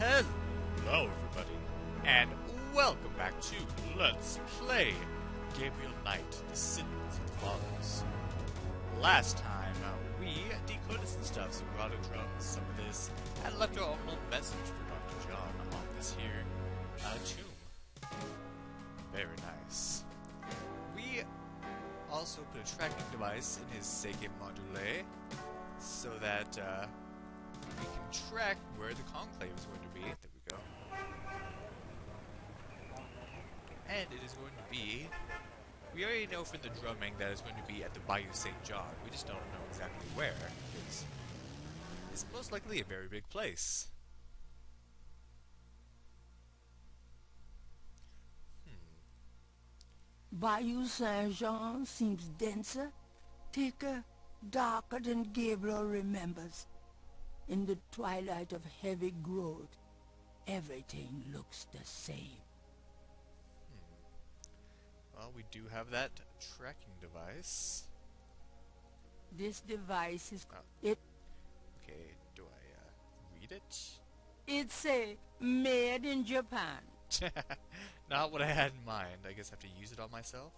Hello everybody, and welcome back to Let's Play Gabriel Knight, The Sins of the Fathers. Last time, we decoded some stuff, so we brought out some of this, and left our own little message for Dr. John on this here tomb. Very nice. We also put a tracking device in his Seike Module, so that we can track where the conclave is going to be. There we go. And it is going to be... We already know from the drumming that it's going to be at the Bayou St. John. We just don't know exactly where, because it's most likely a very big place. Bayou St. Jean seems denser, thicker, darker than Gabriel remembers. In the twilight of heavy growth, everything looks the same. Well, we do have that tracking device. This device is... Oh. Okay, do I read it? It's made in Japan. Not what I had in mind. I guess I have to use it on myself?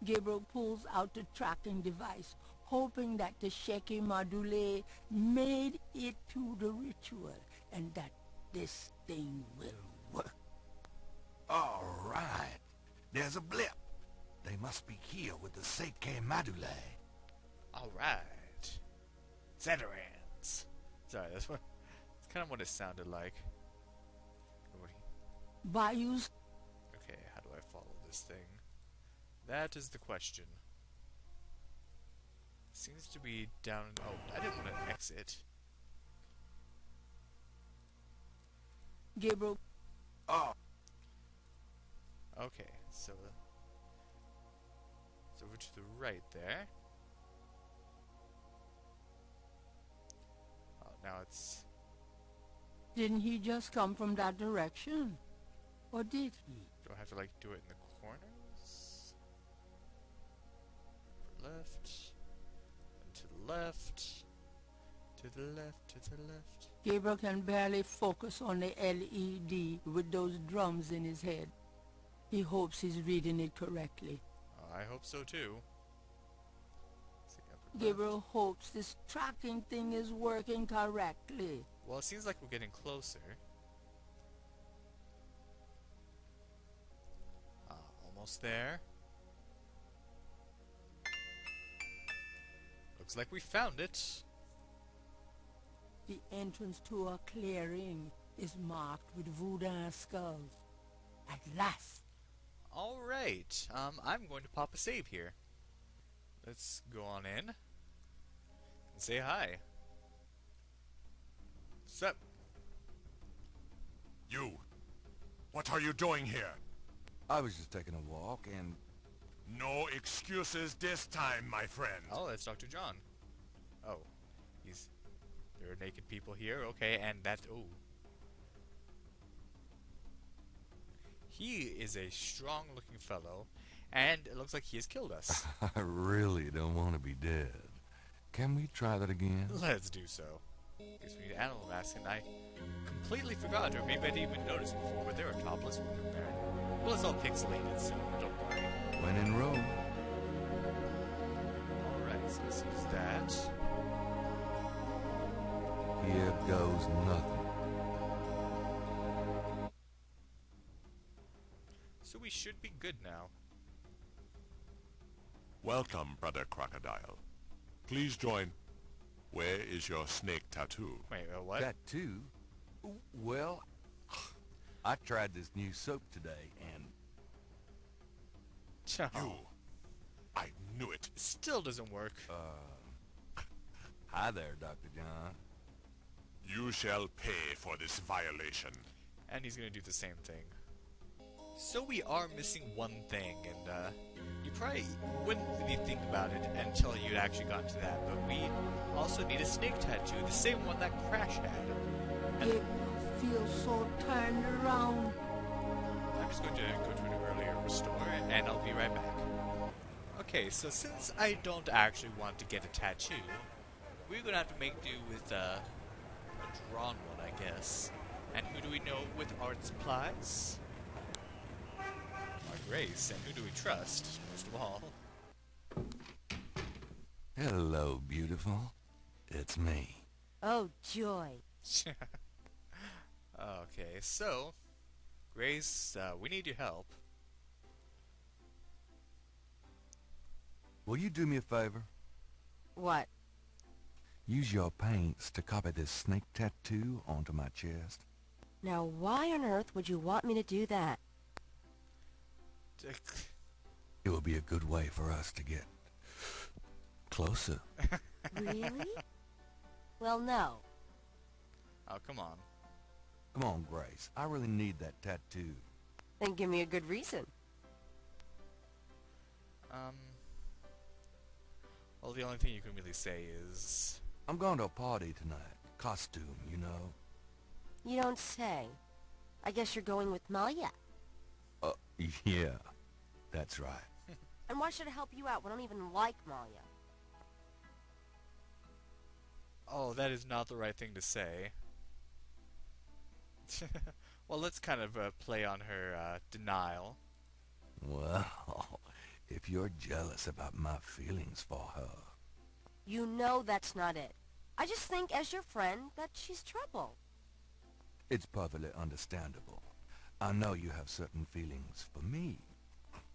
Gabriel pulls out the tracking device, hoping that the Seike Module made it to the ritual and that this thing will work. All right. There's a blip. They must be here with the Seike Module. All right. Zeterans. Sorry, that's kind of what it sounded like. Bayou's... Okay, how do I follow this thing? That is the question. Seems to be down... Oh, I didn't want to exit. Gabriel... Oh. Okay, so... It's over to the right there. Oh, now it's... Didn't he just come from that direction? Or did he? Do I have to, like, do it in the corners? Left... To the left, to the left, to the left. Gabriel can barely focus on the LED with those drums in his head. He hopes he's reading it correctly. I hope so too. Gabriel hopes this tracking thing is working correctly. Well, it seems like we're getting closer. Almost there. Looks like we found it. The entrance to a clearing is marked with Voodoo skulls. At last. Alright, I'm going to pop a save here. Let's go on in and say hi. Sup? You. What are you doing here? I was just taking a walk and... No excuses this time, my friend. Oh, that's Dr. John. Oh, there are naked people here. Okay, and that's... Oh. He is a strong-looking fellow, and it looks like he has killed us. I really don't want to be dead. Can we try that again? Let's do so. Guess we need animal masks, and I completely forgot, or maybe I didn't even notice before, but there are topless women there. Well, it's all pixelated, so don't worry. When in Rome. Alright, so let's use that. Here goes nothing. So we should be good now. Welcome, Brother Crocodile. Please join. Where is your snake tattoo? Wait, what? Tattoo? Well, I tried this new soap today, and... Oh. You. I knew it. Still doesn't work. Hi there, Dr. John. You shall pay for this violation. And he's gonna do the same thing. So we are missing one thing, and you probably wouldn't really think about it until you'd actually gotten to that, but we also need a snake tattoo, the same one that Crash had. And Gabriel feels so turned around. I'm just going to go to an earlier restore, and I'll be right back. Okay, so since I don't actually want to get a tattoo, we're gonna have to make do with a drawn one, I guess. And who do we we know with art supplies? Our Grace, and who do we trust, most of all? Hello, beautiful. It's me. Oh, joy. Okay, so, Grace, we need your help. Will you do me a favor? What? Use your paints to copy this snake tattoo onto my chest. Now, why on earth would you want me to do that? It will be a good way for us to get closer. Really? Well, no. Oh, come on. Come on, Grace. I really need that tattoo. Then give me a good reason. Well, the only thing you can really say is... I'm going to a party tonight. Costume, you know. You don't say. I guess you're going with Malia. Yeah. That's right. And why should I help you out? We don't even like Malia. Oh, that is not the right thing to say. Well, let's kind of play on her denial. Well, if you're jealous about my feelings for her... You know that's not it. I just think, as your friend, that she's trouble. It's perfectly understandable. I know you have certain feelings for me.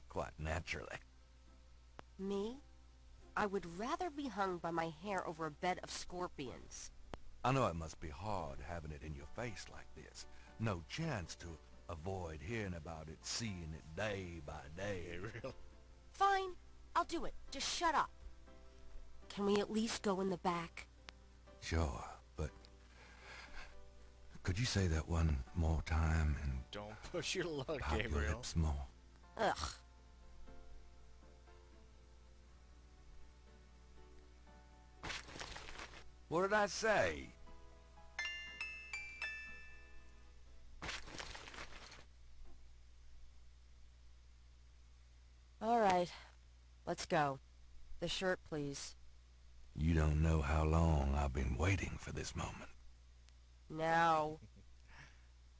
Quite naturally. Me? I would rather be hung by my hair over a bed of scorpions. I know it must be hard having it in your face like this. No chance to avoid hearing about it, seeing it day by day. Gabriel. Fine. I'll do it. Just shut up. Can we at least go in the back? Sure, but... Could you say that one more time and... Don't push your luck, pop your Gabriel. lips more? Ugh. What did I say? All right. Let's go. The shirt, please. You don't know how long I've been waiting for this moment. Now.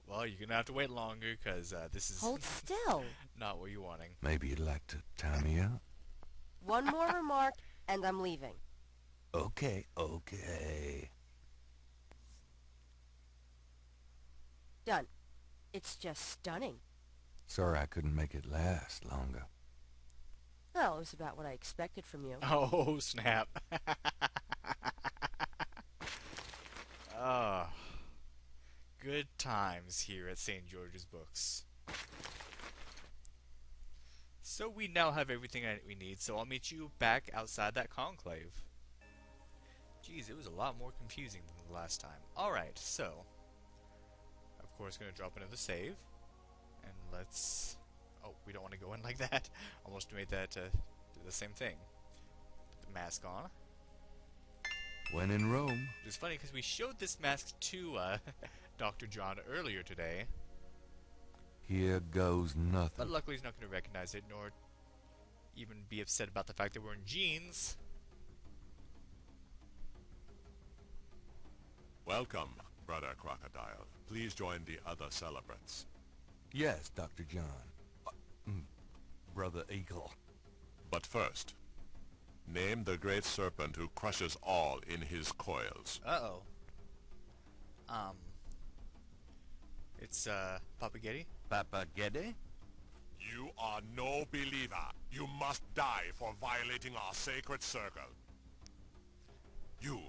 Well, you're gonna have to wait longer, because this is Hold still. not what you're wanting. Maybe you'd like to tie me up? One more remark, and I'm leaving. Okay, okay. Done. It's just stunning. Sorry I couldn't make it last longer. Well, it was about what I expected from you. Oh, snap. Oh, good times here at St. George's Books. So we now have everything we need, so I'll meet you back outside that conclave. Jeez, it was a lot more confusing than the last time. Alright, so... Of course, gonna drop another save. And let's... Oh, we don't want to go in like that. Almost made that do the same thing. Put the mask on. When in Rome. Which is funny, because we showed this mask to Dr. John earlier today. Here goes nothing. But luckily he's not going to recognize it, nor even be upset about the fact that we're in jeans. Welcome, Brother Crocodile. Please join the other celebrants. Yes, Dr. John. Brother Eagle. But first, name the great serpent who crushes all in his coils. Uh-oh. It's, Papagetti? Papagetti? You are no believer. You must die for violating our sacred circle. You.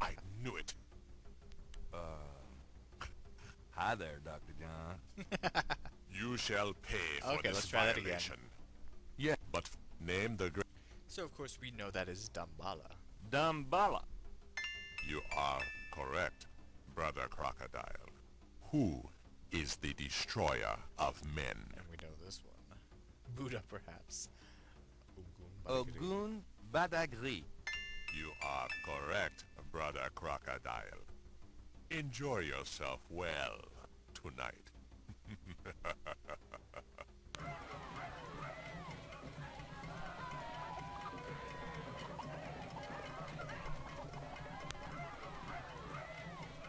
I knew it. Hi there, Dr. John. You shall pay for Okay, this let's try that again. violation. Yeah. But name the great... So, of course, we know that is Damballa. Dumbala. You are correct, Brother Crocodile. Who is the destroyer of men? And we know this one. Buddha, perhaps. Ogun Badagri. Ogun Badagri. You are correct, Brother Crocodile. Enjoy yourself well tonight.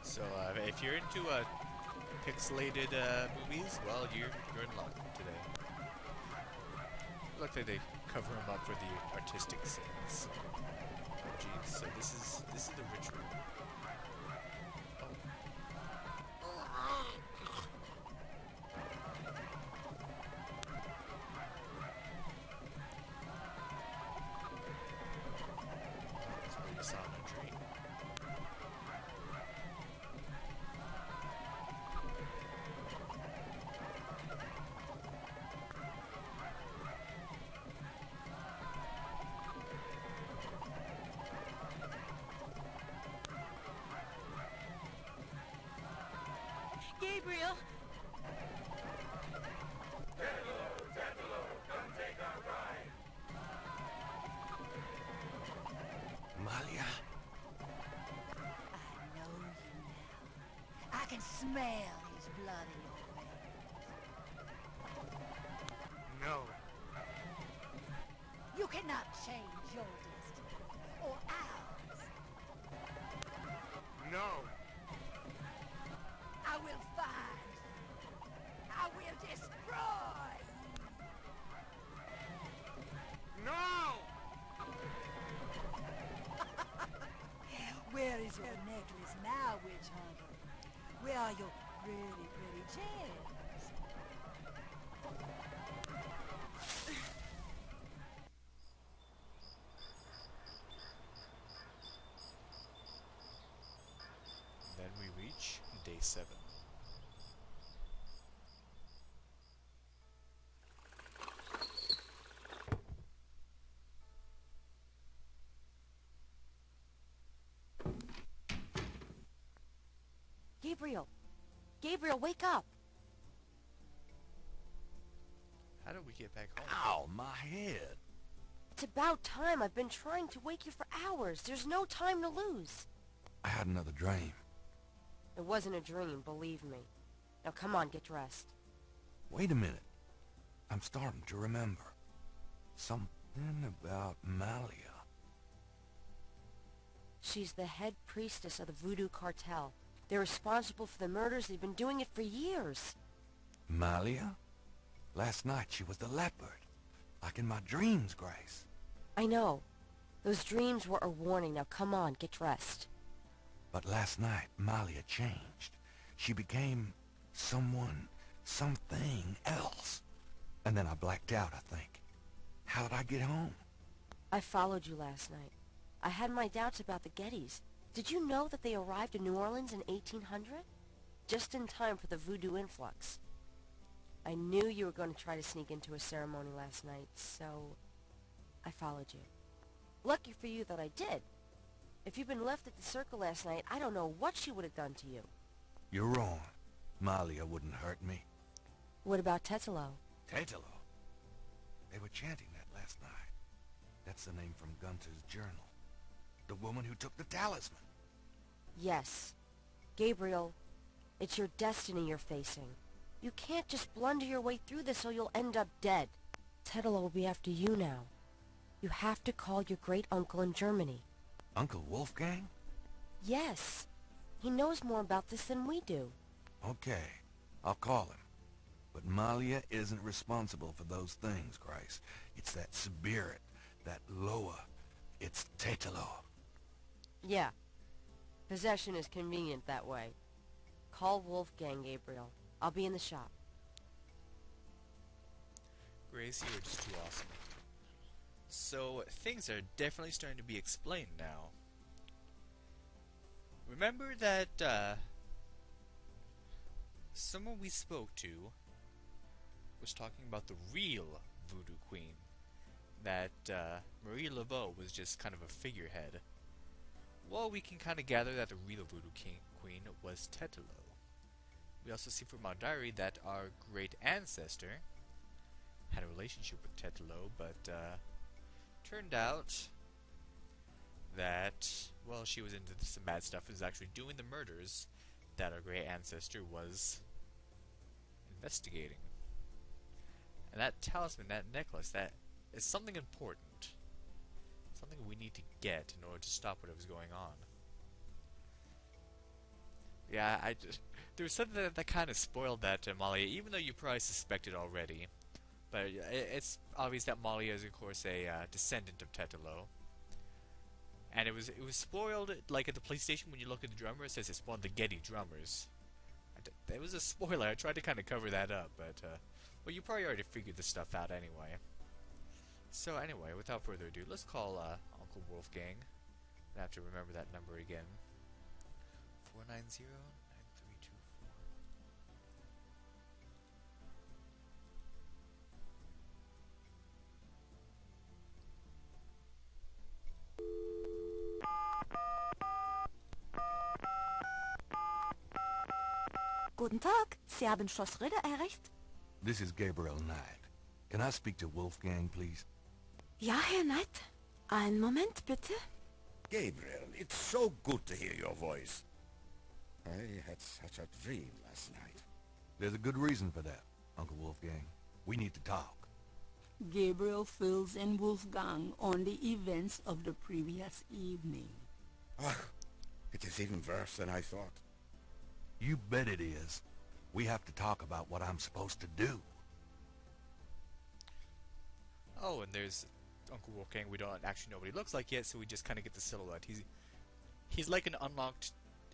So, if you're into pixelated movies, well, you're in luck today. Looks like they cover them up for the artistic scenes. Oh, geez. So this is the ritual. That's what we saw in a dream. Gabriel! Malia? I know you now. I can smell his blood in your veins. No. You cannot change your destiny, or ours. No. I will find you. I will destroy you. No! Where is your necklace now, witch hunter? Where are your pretty, pretty gems? Then we reach day 7. Gabriel! Gabriel, wake up! How did we get back home? Ow, my head. It's about time. I've been trying to wake you for hours. There's no time to lose. I had another dream. It wasn't a dream, believe me. Now come on, get dressed. Wait a minute. I'm starting to remember. Something about Malia. She's the head priestess of the Voodoo cartel. They're responsible for the murders. They've been doing it for years. Malia? Last night she was the leopard. Like in my dreams, Grace. I know. Those dreams were a warning. Now come on, get dressed. But last night, Malia changed. She became someone, something else. And then I blacked out, I think. How did I get home? I followed you last night. I had my doubts about the Gettys. Did you know that they arrived in New Orleans in 1800? Just in time for the Voodoo influx. I knew you were going to try to sneak into a ceremony last night, so I followed you. Lucky for you that I did. If you'd been left at the circle last night, I don't know what she would have done to you. You're wrong. Malia wouldn't hurt me. What about Tetelo? Tetelo? They were chanting that last night. That's the name from Gunter's journal. The woman who took the talisman. Yes. Gabriel, it's your destiny you're facing. You can't just blunder your way through this or you'll end up dead. Tetelo will be after you now. You have to call your great-uncle in Germany. Uncle Wolfgang? Yes. He knows more about this than we do. Okay, I'll call him. But Malia isn't responsible for those things, Grace. It's that spirit, that Loa. It's Tetelo. Yeah. Possession is convenient that way. Call Wolfgang, Gabriel. I'll be in the shop. Grace, you are just too awesome. So, things are definitely starting to be explained now. Remember that, someone we spoke to was talking about the real Voodoo Queen. That, Marie Laveau was just kind of a figurehead. Well, we can kind of gather that the real Voodoo Queen was Tetelo. We also see from our diary that our great ancestor had a relationship with Tetelo, but turned out that, well, she was into some bad stuff and was actually doing the murders that our great ancestor was investigating. And that talisman, that necklace, that is something important. Something we need to get in order to stop whatever's going on. Yeah, there was something that kind of spoiled that to Malia, even though you probably suspected already. But it's obvious that Malia is, of course, a descendant of Tetelo. And it was spoiled, like at the police station when you look at the drummer, it says it's one of the Getty drummers. It was a spoiler. I tried to kind of cover that up, but well, you probably already figured this stuff out anyway. So anyway, without further ado, let's call Uncle Wolfgang. I have to remember that number again. 490-9324. Guten Tag, Sie haben Schloss Ritter erreicht? This is Gabriel Knight. Can I speak to Wolfgang, please? Ja, Herr Knight. Einen Moment, bitte. Gabriel, it's so good to hear your voice. I had such a dream last night. There's a good reason for that, Uncle Wolfgang. We need to talk. Gabriel fills in Wolfgang on the events of the previous evening. Ah, it is even worse than I thought. You bet it is. We have to talk about what I'm supposed to do. Oh, and there's Uncle Wolfgang. We don't actually know what he looks like yet, so we just kind of get the silhouette. He's like an unlocked...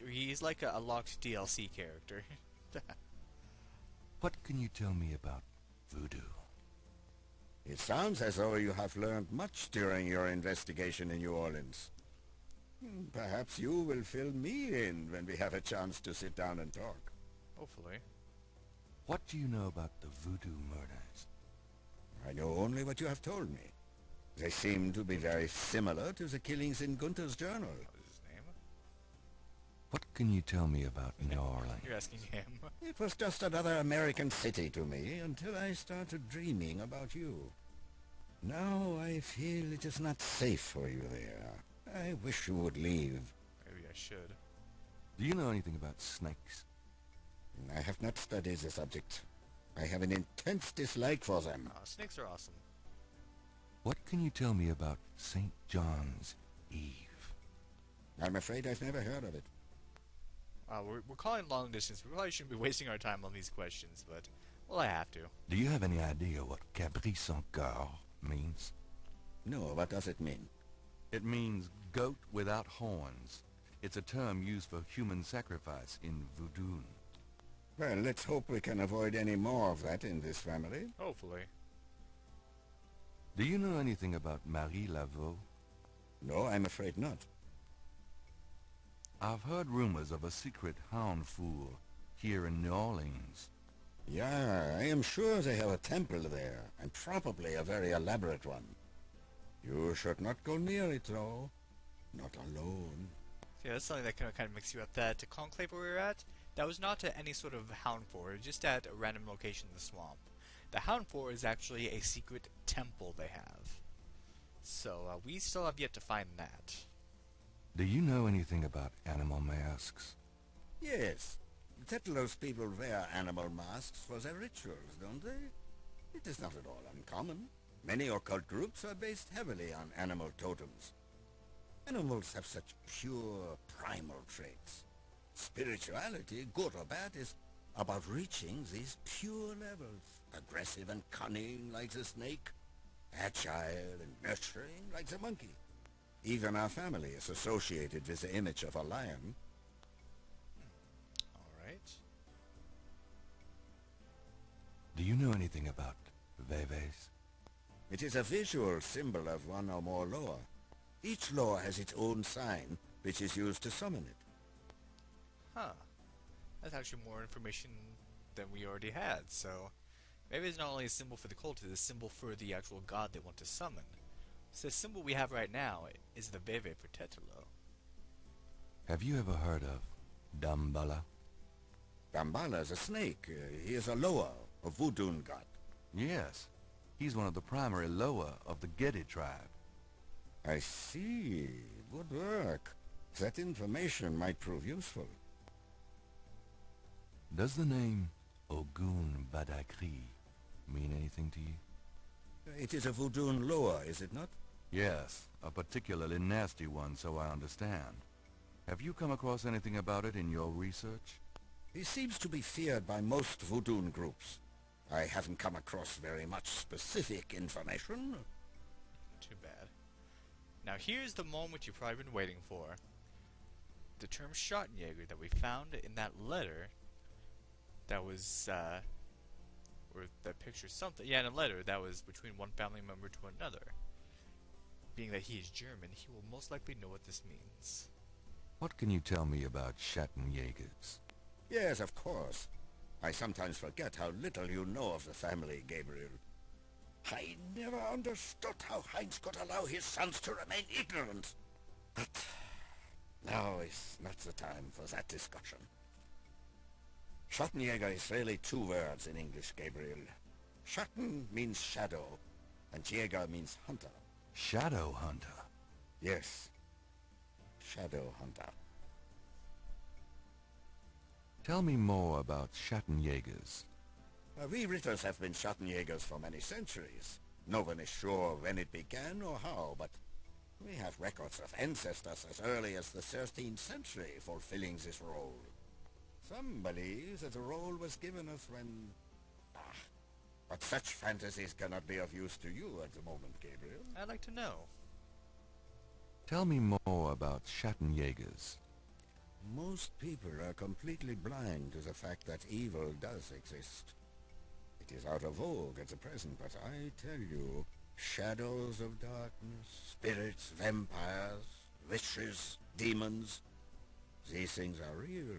He's like a locked DLC character. What can you tell me about Voodoo? It sounds as though you have learned much during your investigation in New Orleans. Perhaps you will fill me in when we have a chance to sit down and talk. Hopefully. What do you know about the Voodoo murders? I know only what you have told me. They seem to be very similar to the killings in Gunther's journal. What was his name? What can you tell me about New Orleans? You're asking him. It was just another American city to me until I started dreaming about you. Now I feel it is not safe for you there. I wish you would leave. Maybe I should. Do you know anything about snakes? I have not studied the subject. I have an intense dislike for them. Snakes are awesome. What can you tell me about St. John's Eve? I'm afraid I've never heard of it. We're calling long distance. We probably shouldn't be wasting our time on these questions, but, well, I have to. Do you have any idea what Cabri sans Coeur means? No, what does it mean? It means goat without horns. It's a term used for human sacrifice in Voodoo. Well, let's hope we can avoid any more of that in this family. Hopefully. Do you know anything about Marie Laveau? No, I'm afraid not. I've heard rumors of a secret hound fool here in New Orleans. Yeah, I am sure they have a temple there, and probably a very elaborate one. You should not go near it, though. Not alone. Yeah, that's something that kind of makes you up. That conclave where we were at, that was not at any sort of hound fort, just at a random location in the swamp. The hound fort is actually a secret temple they have. So, we still have yet to find that. Do you know anything about animal masks? Yes. Tetlo's people wear animal masks for their rituals, don't they? It is not at all uncommon. Many occult groups are based heavily on animal totems. Animals have such pure, primal traits. Spirituality, good or bad, is about reaching these pure levels. Aggressive and cunning like the snake. Agile and nurturing like the monkey. Even our family is associated with the image of a lion. Alright. Do you know anything about Veves? It is a visual symbol of one or more loa. Each loa has its own sign, which is used to summon it. Huh. That's actually more information than we already had, so... Maybe it's not only a symbol for the cult, it's a symbol for the actual god they want to summon. So the symbol we have right now is the Veve for Tetelo. Have you ever heard of Dambala? Dambala is a snake. He is a loa, a voodoo god. Yes, he's one of the primary Loa of the Getty tribe. I see. Good work. That information might prove useful. Does the name Ogun Badakri mean anything to you? It is a voodoo loa, is it not? Yes, a particularly nasty one, so I understand. Have you come across anything about it in your research? He seems to be feared by most Voodoo groups. I haven't come across very much specific information. Too bad. Now here's the moment you've probably been waiting for. The term Schottenjäger that we found in that letter that was, or that pictures something, yeah, in a letter that was between one family member to another. Being that he is German, he will most likely know what this means. What can you tell me about Schattenjägers? Yes, of course. I sometimes forget how little you know of the family, Gabriel. I never understood how Heinz could allow his sons to remain ignorant. But now is not the time for that discussion. Schattenjäger is really two words in English, Gabriel. Schatten means shadow, and Jäger means hunter. Shadow hunter? Yes, shadow hunter. Tell me more about Schattenjägers. We Ritters have been Schattenjägers for many centuries. No one is sure when it began or how, but we have records of ancestors as early as the 13th century fulfilling this role. Some believe that the role was given us when... but such fantasies cannot be of use to you at the moment, Gabriel. I'd like to know. Tell me more about Schattenjägers. Most people are completely blind to the fact that evil does exist. It is out of vogue at the present, but I tell you, shadows of darkness, spirits, vampires, witches, demons, these things are real.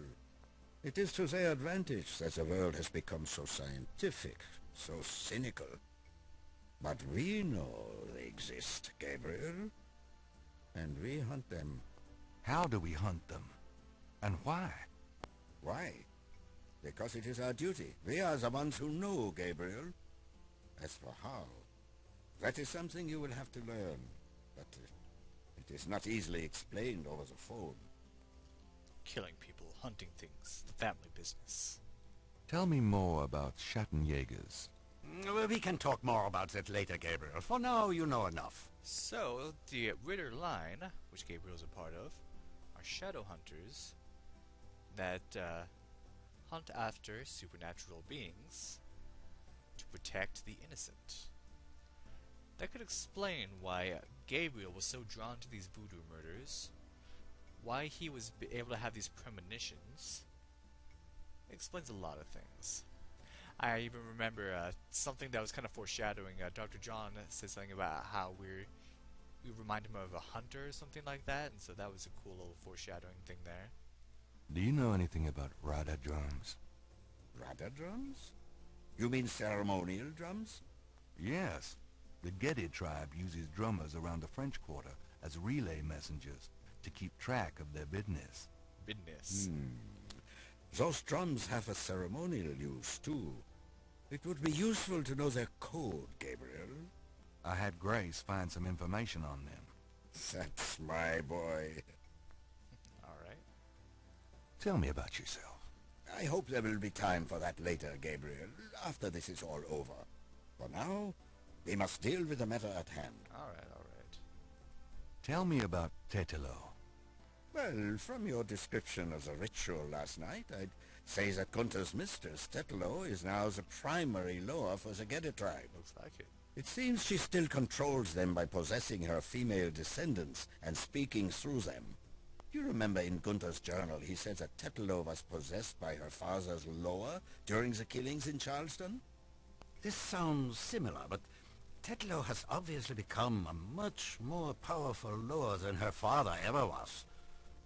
It is to their advantage that the world has become so scientific, so cynical. But we know they exist, Gabriel, and we hunt them. How do we hunt them? And why? Why? Because it is our duty. We are the ones who know, Gabriel. As for how, that is something you will have to learn. But it is not easily explained over the phone. Killing people, hunting things, the family business. Tell me more about Schattenjägers. We can talk more about that later, Gabriel. For now, you know enough. So, the Ritter line, which Gabriel's a part of, are shadow hunters that hunt after supernatural beings to protect the innocent. That could explain why Gabriel was so drawn to these voodoo murders, why he was able to have these premonitions. It explains a lot of things. I even remember something that was kind of foreshadowing. Dr. John said something about how we remind him of a hunter or something like that, and so that was a cool little foreshadowing thing there. Do you know anything about Rada drums? Rada drums? You mean ceremonial drums? Yes. The Gedi tribe uses drummers around the French Quarter as relay messengers to keep track of their business. Business. Those drums have a ceremonial use, too. It would be useful to know their code, Gabriel. I had Grace find some information on them. That's my boy. Alright. Tell me about yourself. I hope there will be time for that later, Gabriel, after this is all over. For now, we must deal with the matter at hand. Alright. Tell me about Tetelo. Well, from your description of the ritual last night, I'd say that Gunther's mistress, Tetelo, is now the primary loa for the Gedi tribe. Looks like it. It seems she still controls them by possessing her female descendants and speaking through them. You remember in Gunther's journal he said that Tetelo was possessed by her father's loa during the killings in Charleston? This sounds similar, but Tetelo has obviously become a much more powerful loa than her father ever was.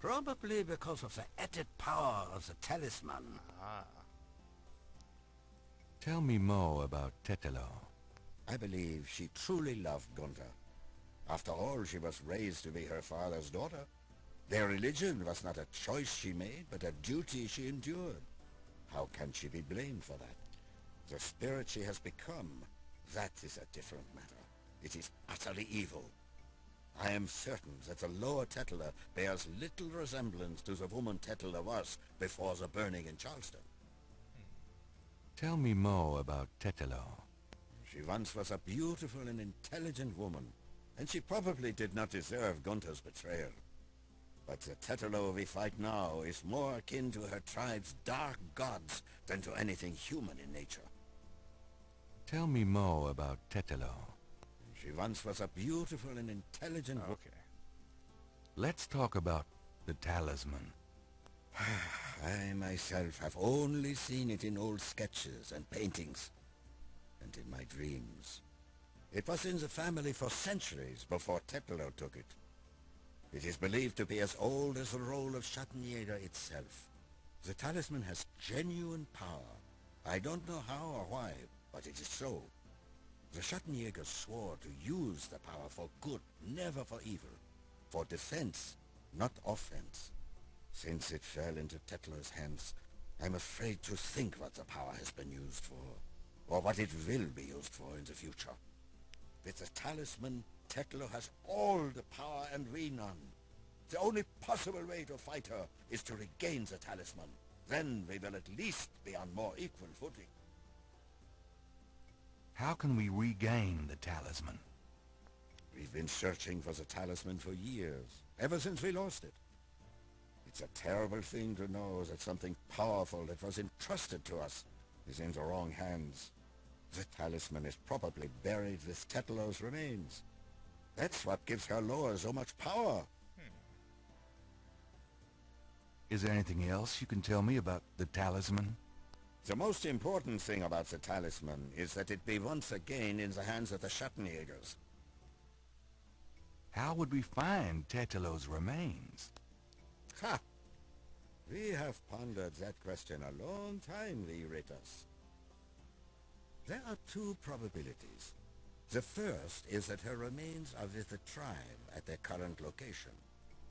Probably because of the added power of the talisman. Tell me more about Tetelo. I believe she truly loved Gunther. After all, she was raised to be her father's daughter. Their religion was not a choice she made, but a duty she endured. How can she be blamed for that? The spirit she has become, that is a different matter. It is utterly evil. I am certain that the lower Tetela bears little resemblance to the woman Tetela was before the burning in Charleston. Tell me more about Tetelo. She once was a beautiful and intelligent woman, and she probably did not deserve Gunther's betrayal. But the Tetelo we fight now is more akin to her tribe's dark gods than to anything human in nature. Tell me more about Tetelo. She once was a beautiful and intelligent Okay. Let's talk about the talisman. I myself have only seen it in old sketches and paintings, and in my dreams. It was in the family for centuries before Tetelo took it. It is believed to be as old as the role of Schattenjäger itself. The talisman has genuine power. I don't know how or why, but it is so. The Schattenjäger swore to use the power for good, never for evil. For defense, not offense. Since it fell into Tetlo's hands, I'm afraid to think what the power has been used for, or what it will be used for in the future. With the talisman, Tetlo has all the power and we none. The only possible way to fight her is to regain the talisman. Then we will at least be on more equal footing. How can we regain the talisman? We've been searching for the talisman for years, ever since we lost it. It's a terrible thing to know that something powerful that was entrusted to us is in the wrong hands. The talisman is probably buried with Tetlo's remains. That's what gives her lore so much power. Is there anything else you can tell me about the talisman? The most important thing about the talisman is that it be once again in the hands of the Schattenjägers. How would we find Tetelo's remains? Ha! We have pondered that question a long time, Ritas. There are two probabilities. The first is that her remains are with the tribe at their current location.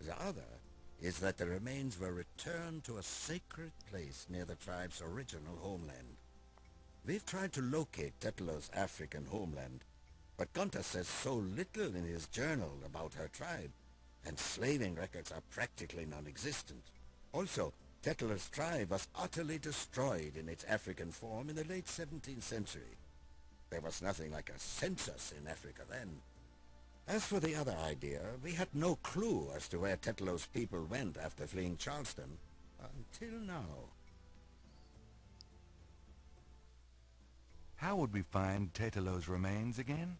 The other is that the remains were returned to a sacred place near the tribe's original homeland. We've tried to locate Tetlo's African homeland, but Gunter says so little in his journal about her tribe, and slaving records are practically non-existent. Also, Tetlo's tribe was utterly destroyed in its African form in the late 17th century. There was nothing like a census in Africa then. As for the other idea, we had no clue as to where Tetlo's people went after fleeing Charleston, until now. How would we find Tetelo's remains again?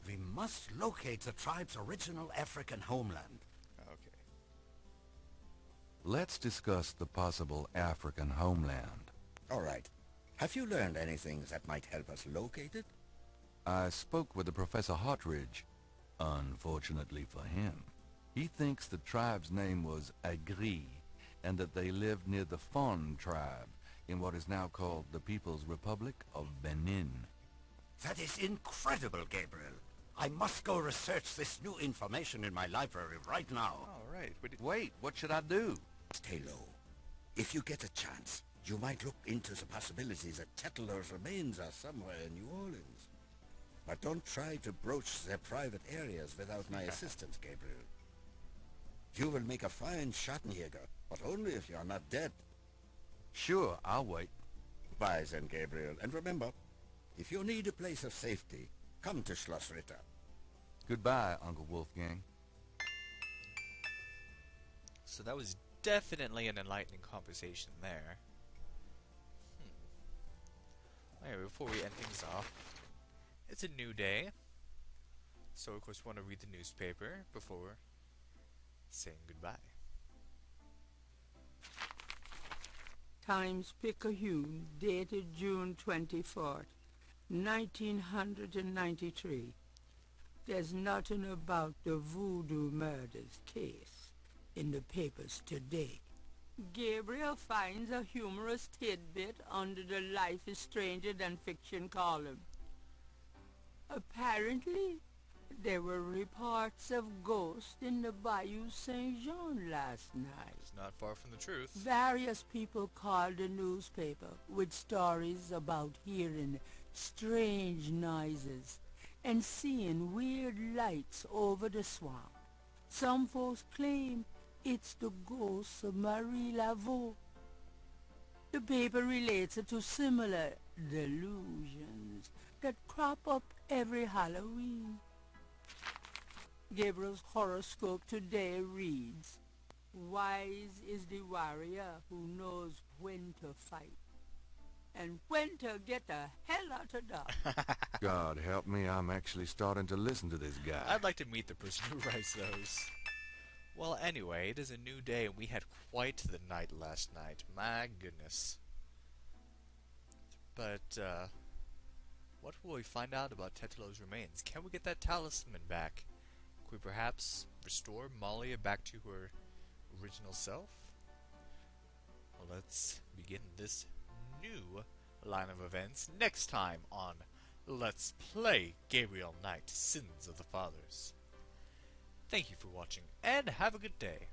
We must locate the tribe's original African homeland. Okay. Let's discuss the possible African homeland. All right. Have you learned anything that might help us locate it? I spoke with the Professor Hartridge. Unfortunately for him, he thinks the tribe's name was Agri, and that they lived near the Fon tribe in what is now called the People's Republic of Benin. That is incredible, Gabriel. I must go research this new information in my library right now. All right. Wait, what should I do? Stay low. If you get a chance, you might look into the possibility that Tetlo's remains are somewhere in New Orleans. But don't try to broach their private areas without my assistance, Gabriel. You will make a fine Schattenjäger, but only if you are not dead. Sure, I'll wait. Bye then, Gabriel. And remember, if you need a place of safety, come to Schloss Ritter. Goodbye, Uncle Wolfgang. So that was definitely an enlightening conversation there. Anyway, before we end things off, it's a new day. So of course we want to read the newspaper before saying goodbye. Times-Picayune, dated June 24th, 1993. There's nothing about the Voodoo murders case in the papers today. Gabriel finds a humorous tidbit under the Life is Stranger Than Fiction column. Apparently, there were reports of ghosts in the Bayou Saint-Jean last night. It's not far from the truth. Various people called the newspaper with stories about hearing strange noises and seeing weird lights over the swamp. Some folks claim it's the ghost of Marie Laveau. The paper relates it to similar delusions that crop up every Halloween. Gabriel's horoscope today reads, Wise is the warrior who knows when to fight and when to get the hell out of Dodge. God help me, I'm actually starting to listen to this guy. I'd like to meet the person who writes those. Well, anyway, it is a new day, and we had quite the night last night. My goodness. But, what will we find out about Tetelo's remains? Can we get that talisman back? Could we perhaps restore Malia back to her original self? Well, let's begin this new line of events next time on Let's Play Gabriel Knight, Sins of the Fathers. Thank you for watching, and have a good day.